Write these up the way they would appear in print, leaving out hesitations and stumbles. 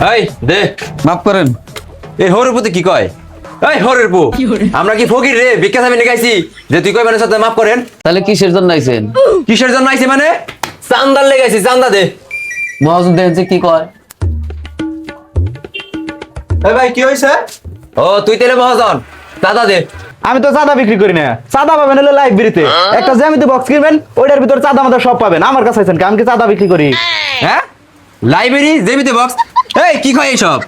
এই দে মাফ করেন। এই হরের পুতে কি কয়? এই হরের পু, আমরা কি ফকির রে ভিক্ষা চাবি গাইছি যে তুই কই মানে সাথে মাফ করেন? তাহলে কিসের জন্য আইছেন? কিসের জন্য আইছি মানে? চান্দার লেগাইছি, চান্দা দে। মহাজন দেখছে কি কয়? এই ভাই কি হইছে? ও তুই তেলে মহাজন, চাঁদা দে। আমি তো চাঁদা বিক্রি করি না। চাঁদা পাবেন হলো লাইব্রেরিতে একটা জ্যামিতি বক্স কিনবেন, ওইটার ভিতর চাঁদা মাদা সব পাবেন। আমার কাছে আছেন, আমি কি চাঁদা বিক্রি করি? হ্যাঁ লাইব্রেরি জেমিতে বক্স, এই কি কয় এইসব?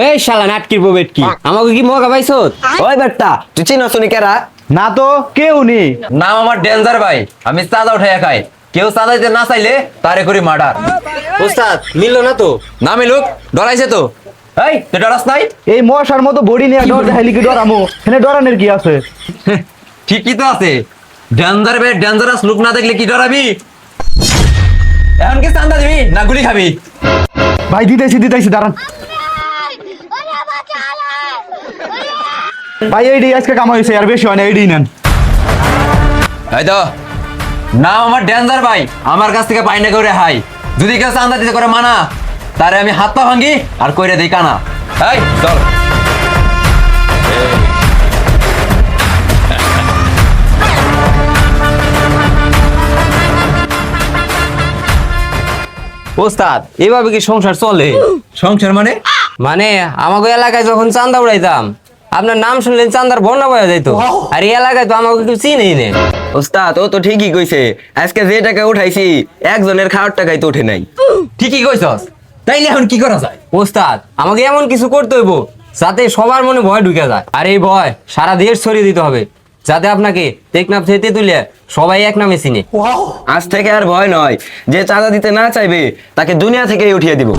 এই শালা নাটকির ববেট কি আমাকে কি মগা পাইছো? ওই বেটা তুই চিনো শুনি কেরা? না তো কেউ নি। নাম আমার ডেঞ্জার ভাই, আমি চাঁদা উঠাইয়া খাই। কেউ চাঁদা দিতে না চাইলে তারে করি মার্ডার। ওস্তাদ মিললো না তো? না মিলুক, ডরাইছে তো। এই তুই ডরাস নাই? এই মশার মতো বডি নিয়ে ডর দেখাইলি কি ডরামো? এখানে ডরানোর কি আছে? ঠিকই তো আছে। ডেঞ্জার ভাই ডেঞ্জারাস লুক না দেখলে কি ডরাবি? এখন কি চাঁদা দিবি না গুলি খাবি? ভাই দিতেছি দাঁড়ান। ভাই এইডি আজকে কাম হয়েছে, আর বেশি হয় না, এইডি নেন। এই তো নাম আমার ডেঞ্জার ভাই, আমার কাছ থেকে পাইনা করে হাই। যদি কেউ চাঁদা দিতে করে মানা, তারে আমি হাত পা ভাঙ্গি আর কইরে দেই কানা। এই চল। ওস্তাদ এভাবে কি সংসার চলে? সংসার মানে? মানে আমাকে এলাকায় যখন চাঁদা উড়াইতাম, আপনার নাম শুনলেন চাঁদার বন্যা বয়া যাইতো। আর এই এলাকায় তো আমাকে কেউ চিনেই নেই। ওস্তাদ ও তো ঠিকই কইছে, আজকে যে টাকা উঠাইছি একজনের খাওয়ার টাকাই তো ওঠে নাই। ঠিকই কইছস। তাইলে এখন কি করা যায়? ওস্তাদ আমাকে এমন কিছু করতে হইব যাতে সবার মনে ভয় ঢুকে যায়, আর এই ভয় সারা দেশ ছড়িয়ে দিতে হবে, যাতে আপনাকে টেকনাফ থেকে তুলে সবাই এক নামে চিনে। আজ থেকে আর ভয় নয়, যে চাঁদা দিতে না চাইবে তাকে দুনিয়া থেকেই উঠিয়ে দিব।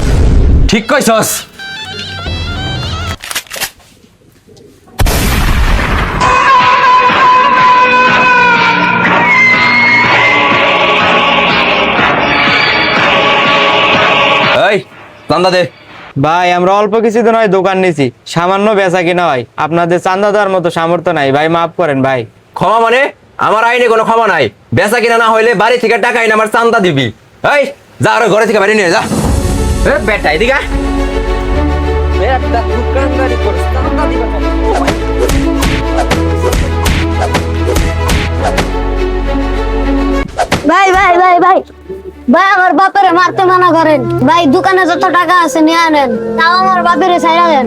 ঠিক কইছস। এই চান্দা দে। ভাই আমরা অল্প কিছু তো নয় দোকান নিছি, সামান্য বেচা কিনা হয়, আপনাদের চাঁদা দেওয়ার মতো সামর্থ্য নাই ভাই, মাফ করেন ভাই। ক্ষমা মানে? আমার আইনে কোনো ক্ষমা নাই। বেচা কিনা না হইলে বাড়ি থেকে টাকা এনে আমার চান্দা দিবি। এই যা আর ঘরে থেকে বাড়ি নিয়ে যা। বেটা এদিকে ভাই ভাই ভাই ভাই ভাই আমার বাপেরে মারতে মানা করেন ভাই। দোকানে যত টাকা আছে নিয়ে আনেন, তাও আমার বাপেরে ছাইড়া দেন।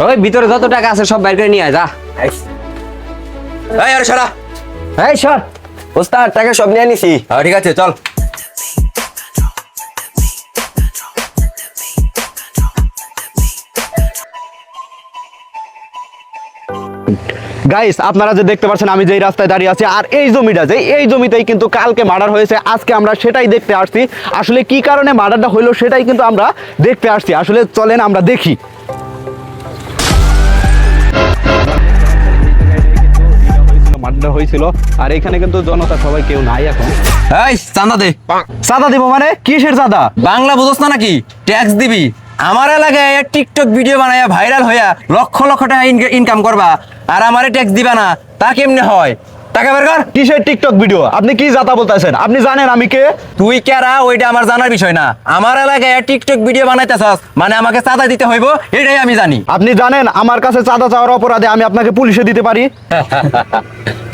ওই ভিতরে যত টাকা আছে সব বাইর করে নিয়ে আয় যা। এই আরে সারা। এই সর। ওস্তাদ টাকা সব নিয়ে নিছি। ঠিক আছে চল। গাইস আপনারা যে দেখতে পাচ্ছেন আমি যেই রাস্তায় দাঁড়িয়ে আছি, আর এই জমিটা এই জমিতেই কিন্তু কালকে মার্ডার হয়েছে। আজকে আমরা সেটাই দেখতে আসছি। আসলে কি কারণে মার্ডারটা হইলো সেটাই কিন্তু আমরা দেখতে আসছি। আসলে চলেন আমরা দেখি। মার্ডার হয়েছিল, আর এখানে কিন্তু জনতা সবাই কেউ নাই এখন। এই চান্দা দে। চাঁদা দিব মানে? কিসের চাঁদা? বাংলা বুঝছ না নাকি? ট্যাক্স দিবি। আমার এলাকায় টিকটক ভিডিও বানায়া ভাইরাল হইয়া লক্ষ লক্ষ টাকা ইনকাম করবা, আর আমারে ট্যাক্স দিবা না? তা কেমনে হয়? টাকা বের কর। কিসের টিকটক ভিডিও? আপনি কি জাতা বলতেছেন? আপনি জানেন আমি কে? তুই কেরা ওইটা আমার জানার বিষয় না। আমার এলাকায় টিকটক ভিডিও বানাইতেছস মানে আমাকে চাঁদা দিতে হইব, এটাই আমি জানি। আপনি জানেন আমার কাছে চাঁদা চাওয়ার অপরাধে আমি আপনাকে পুলিশে দিতে পারি।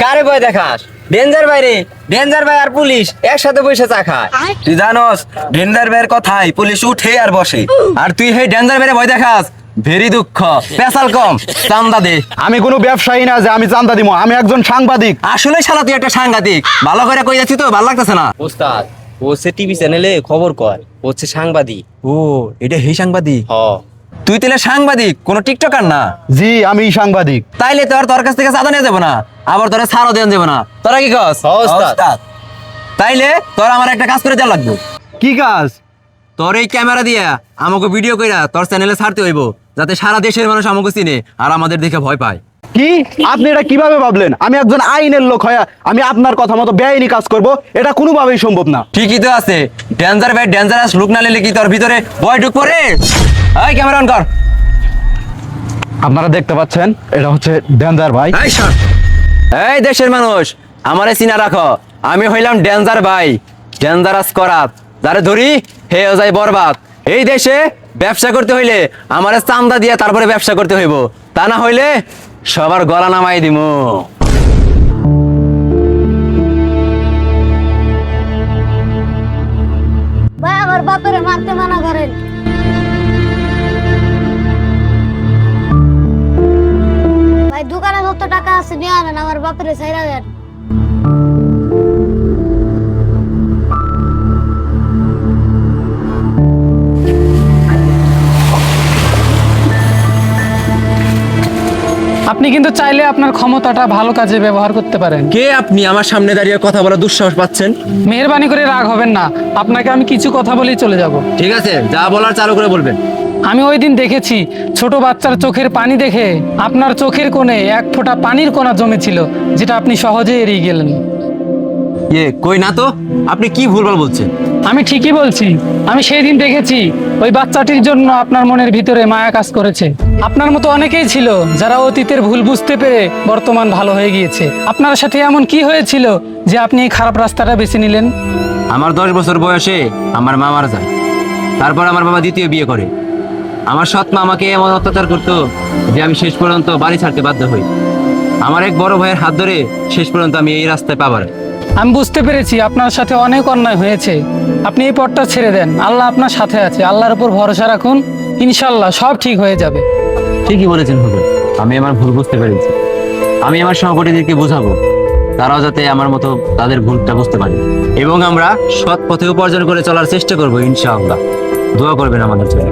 কারে ভয় দেখাস? ডেঞ্জার ভাই রে, ডেঞ্জার ভাই আর পুলিশ একসাথে বসে চা খায়। তুই জানোস ডেঞ্জার বের কথাই পুলিশ উঠে আর বসে। আর তুই হে ডেঞ্জার বেরে ভয় দেখাস? ভেরি দুঃখ, পেশাল কম, চান্দা দে। আমি কোনো ব্যবসায়ী না যে আমি চাঁদা দিব, আমি একজন সাংবাদিক। আসলে শালা তুই একটা সাংঘাতিক। ভালো করে কই যাচ্ছি তো ভালো লাগতেছে না। ওস্তাদ ও হচ্ছে টিভি চ্যানেলে খবর কয়, ও হচ্ছে সাংবাদিক। ও এটা হে সাংবাদিক? হ তুই তাহলে সাংবাদিক, কোন টিকটকার না? জি আমি সাংবাদিক। তাইলে তোর কাছ থেকে চাঁদা নিয়ে যাবো না, আবার তোরা ছাড়ও দেন যাবো না। তোরা কি কস? ওস্তাদ। তাইলে তোর আমার একটা কাজ করে দেওয়া লাগবে। কি কাজ? তোর এই ক্যামেরা দিয়া আমাকে ভিডিও কইরা তোর চ্যানেলে ছাড়তে হইব, যাতে সারা দেশের মানুষ আমাকে চিনে আর আমাদের দেখে ভয় পায়। কি আপনি এটা কিভাবে ভাবলেন? আমি একজন আইনের লোক হয়ে আমি আপনার কথা মতো বেআইনি কাজ করব? এটা কোনোভাবেই সম্ভব না। ঠিকই তো আছে। ডেঞ্জার ভাই ডেঞ্জারাস লুক না নিলে কি তোর ভিতরে ভয় ঢুক পড়ে? এই ক্যামেরা অন কর। আপনারা দেখতে পাচ্ছেন এটা হচ্ছে ডেঞ্জার ভাই। এই দেশের মানুষ আমারে চিনা রাখো। আমি হইলাম ডেঞ্জার ভাই, ডেঞ্জারাস করাত, যারে ধরি হে যায় বরবাদ। এই দেশে ব্যবসা করতে হইলে আমারে চান্দা দিয়ে তারপরে ব্যবসা করতে হইব, তা না হইলে সবার গলা নামাই দিমু। ভাই আমার বাপেরে মারতে মানা করেন। ভাই দোকানে যত টাকা আছে নিয়ে আনেন, আমার বাপেরে ছাইরা দেন। আপনি কিন্তু চাইলে আপনার ক্ষমতাটা ভালো কাজে ব্যবহার করতে পারেন। কে আপনি আমার সামনে দাঁড়িয়ে কথা বলা দুঃসাহস পাচ্ছেন? মেহেরবানি করে রাগ হবেন না, আপনাকে আমি কিছু কথা বলেই চলে যাব। ঠিক আছে, যা বলার চালু করে বলবেন। আমি ওই দিন দেখেছি ছোট বাচ্চার চোখের পানি দেখে আপনার চোখের কোণে এক ফোঁটা পানির কোনা জমেছিল, যেটা আপনি সহজে এড়িয়ে গেলেন। কই না তো, আপনি কি ভুলভাল বলছেন? আমি ঠিকই বলছি, আমি সেই দিন দেখেছি ওই বাচ্চাটির জন্য আপনার মনের ভিতরে মায়া কাজ করেছে। আপনার মতো অনেকেই ছিল যারা অতীতের ভুল বুঝতে পেরে বর্তমান ভালো হয়ে গিয়েছে। আপনার সাথে এমন কি হয়েছিল যে আপনি এই খারাপ রাস্তাটা বেছে নিলেন? আমার 10 বছর বয়সে আমার মা মারা যায়, তারপর আমার বাবা দ্বিতীয় বিয়ে করে। আমার সৎ মা আমাকে এমন অত্যাচার করতো যে আমি শেষ পর্যন্ত বাড়ি ছাড়তে বাধ্য হই। আমার এক বড় ভাইয়ের হাত ধরে শেষ পর্যন্ত আমি এই রাস্তায় পা বাড়াই। আমি বুঝতে পেরেছি আপনার সাথে অনেক অন্যায় হয়েছে। আপনি এই পথটা ছেড়ে দেন, আল্লাহ আপনার সাথে আছে। আল্লাহর উপর ভরসা রাখুন, ইনশাল্লাহ সব ঠিক হয়ে যাবে। ঠিকই বলেছেন হুজুর, আমি আমার ভুল বুঝতে পেরেছি। আমি আমার সহপাঠীদেরকে বোঝাবো, তারাও যাতে আমার মতো তাদের ভুলটা বুঝতে পারে, এবং আমরা সৎ পথে উপার্জন করে চলার চেষ্টা করবো ইনশাআল্লাহ। দোয়া করবেন আমাদের জন্য।